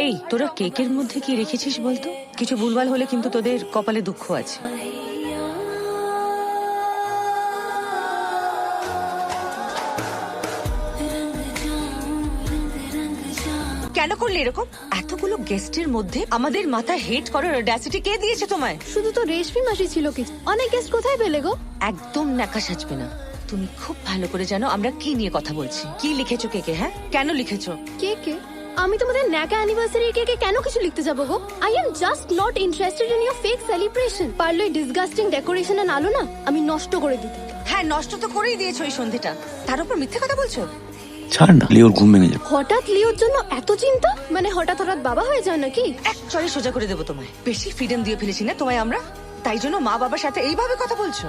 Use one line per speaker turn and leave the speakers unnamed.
এই তোরা কেকের মধ্যে কি রেখেছিস বলতো? কিছু ভুলভাল হলে কিন্তু তোদের কপালে দুঃখ আছে। কেন করলে এরকম? এতগুলো গেস্টের মধ্যে আমাদের মাথা হেট করার অডাসিটি কে দিয়েছে তোমায়?
শুধু তো রেশমি মাসি ছিল কি? অনেক গেস্ট কোথায় পেলে গো?
একদম ন্যাকা সাজবে না। তুমি খুব ভালো করে জানো আমরা কি নিয়ে কথা বলছি। কি লিখেছো কেকে? হ্যাঁ, কেন লিখেছো?
কেকে? আমি তোমাদের ন্যাকা অ্যানিভার্সারি কেকে কেন কিছু লিখতে যাবো গো? I am just not interested in your fake celebration. পারলে ডিসগাস্টিং ডেকোরেশন এর আলো না আমি নষ্ট করে দিতে।
হ্যাঁ, নষ্ট তো করেই দিয়েছো এই সন্ধ্যেটা, তার উপর মিথ্যে কথা বলছো।
ছাড় না, লিওর ঘুম ভেঙে যাবে।
হঠাৎ লিওর জন্য এত চিন্তা? মানে হঠাৎ বাবা হয়ে যায় নাকি?
এক চড়ে সোজা করে দেবো তোমায়। বেশি ফ্রিডম দিয়ে ফেলেছি না তোমায় আমরা, তাই জন্য মা বাবার সাথে এইভাবে কথা বলছো।